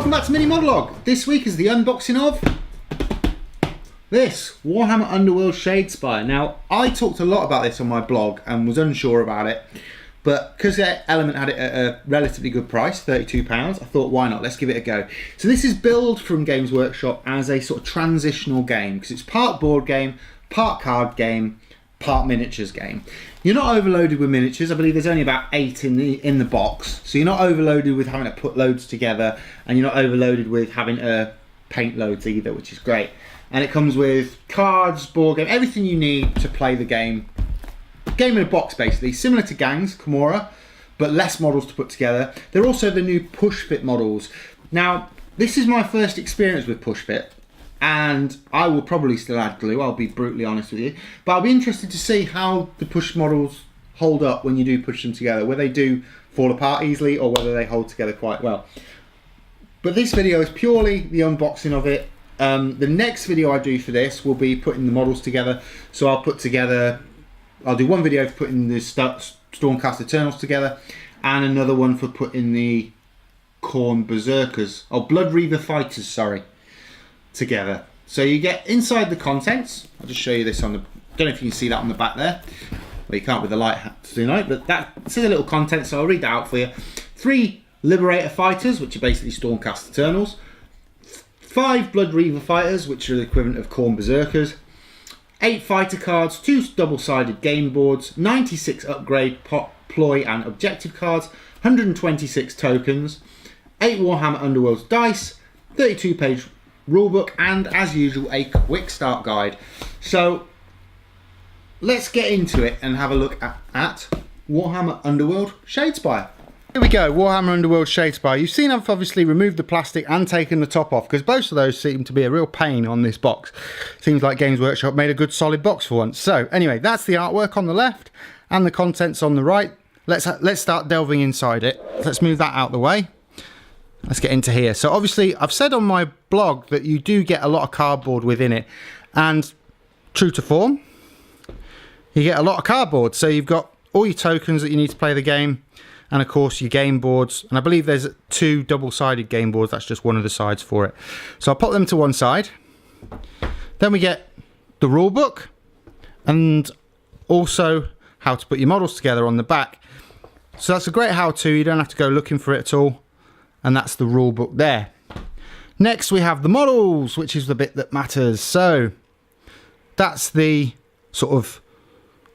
Welcome back to Mini-Modelog. This week is the unboxing of this Warhammer Underworld Shadespire. Now, I talked a lot about this on my blog and was unsure about it, but because Element had it at a relatively good price, £32, I thought, why not? Let's give it a go. So this is billed from Games Workshop as a sort of transitional game, because it's part board game, part card game, part miniatures game. You're not overloaded with miniatures. I believe there's only about 8 in the box, so you're not overloaded with having to put loads together, and you're not overloaded with having to paint loads either, which is great. And it comes with cards, board game, everything you need to play the game. Game in a box, basically, similar to Gangs, Kimura, but less models to put together. They're also the new push fit models. Now, this is my first experience with push fit, and I will probably still add glue, I'll be brutally honest with you, but I'll be interested to see how the push models hold up when you do push them together, whether they do fall apart easily or whether they hold together quite well. But this video is purely the unboxing of it. The next video I do for this will be putting the models together, so I'll do one video for putting the Stormcast Eternals together, and another one for putting the Khorne Berserkers, or Blood Reaver Fighters, sorry, together. So you get inside the contents. I'll just show you this on the, don't know if you can see that on the back there. Well, you can't with the light tonight, but this is a little content, so I'll read that out for you. 3 Liberator Fighters, which are basically Stormcast Eternals. 5 Blood Reaver Fighters, which are the equivalent of Khorne Berserkers. 8 fighter cards, 2 double-sided game boards, 96 upgrade, ploy and objective cards, 126 tokens, 8 Warhammer Underworld dice, 32-page rulebook, and as usual a quick start guide. So let's get into it and have a look at Warhammer Underworld Shadespire. Here we go, Warhammer Underworld Shadespire. You've seen I've obviously removed the plastic and taken the top off, because both of those seem to be a real pain on this box. Seems like Games Workshop made a good solid box for once. So anyway, that's the artwork on the left and the contents on the right. Let's start delving inside it. Let's move that out the way. Let's get into here. So obviously I've said on my blog that you do get a lot of cardboard within it, and true to form, you get a lot of cardboard. So you've got all your tokens that you need to play the game, and of course your game boards, and I believe there's 2 double-sided game boards. That's just one of the sides for it. So I'll put them to one side. Then we get the rule book, and also how to put your models together on the back. So that's a great how-to, you don't have to go looking for it at all, and that's the rule book there. Next we have the models, which is the bit that matters. So that's the sort of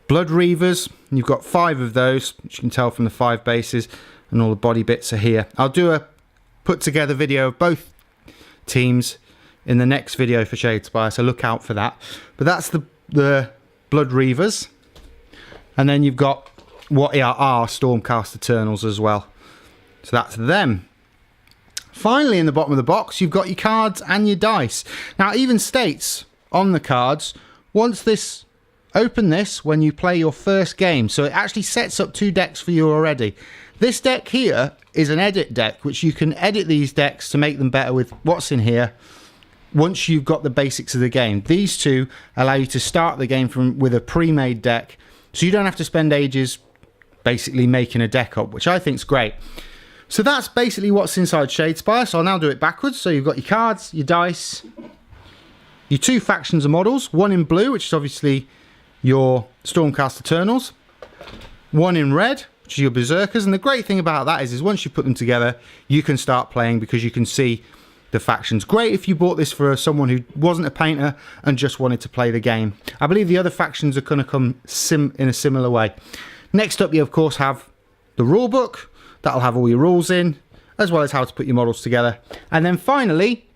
Blood Reavers. You've got 5 of those, which you can tell from the 5 bases, and all the body bits are here. I'll do a put together video of both teams in the next video for Shadespire, so look out for that. But that's the Blood Reavers, and then you've got what are Stormcast Eternals as well. So that's them. Finally, in the bottom of the box, you've got your cards and your dice. Now, it even states on the cards, open this when you play your first game. So it actually sets up 2 decks for you already. This deck here is an edit deck, which you can edit these decks to make them better with what's in here once you've got the basics of the game. These 2 allow you to start the game with a pre-made deck, so you don't have to spend ages basically making a deck up, which I think is great. So that's basically what's inside Shadespire. So I'll now do it backwards. So you've got your cards, your dice, your 2 factions of models, one in blue, which is obviously your Stormcast Eternals, one in red, which is your Berserkers. And the great thing about that is once you put them together, you can start playing, because you can see the factions. Great if you bought this for someone who wasn't a painter and just wanted to play the game. I believe the other factions are going to come in a similar way. Next up, you of course have the rule book. That'll have all your rules in, as well as how to put your models together. And then finally,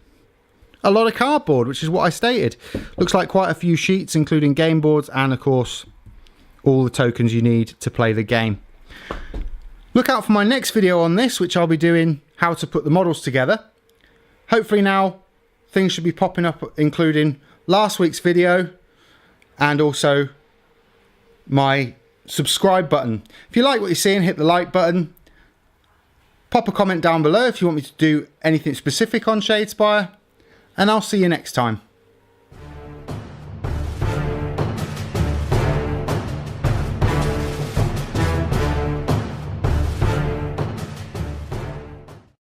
a lot of cardboard, which is what I stated. Looks like quite a few sheets, including game boards, and of course all the tokens you need to play the game. Look out for my next video on this, which I'll be doing how to put the models together. Hopefully now things should be popping up, including last week's video and also my subscribe button. If you like what you're seeing, hit the like button. Pop a comment down below if you want me to do anything specific on Shadespire, and I'll see you next time.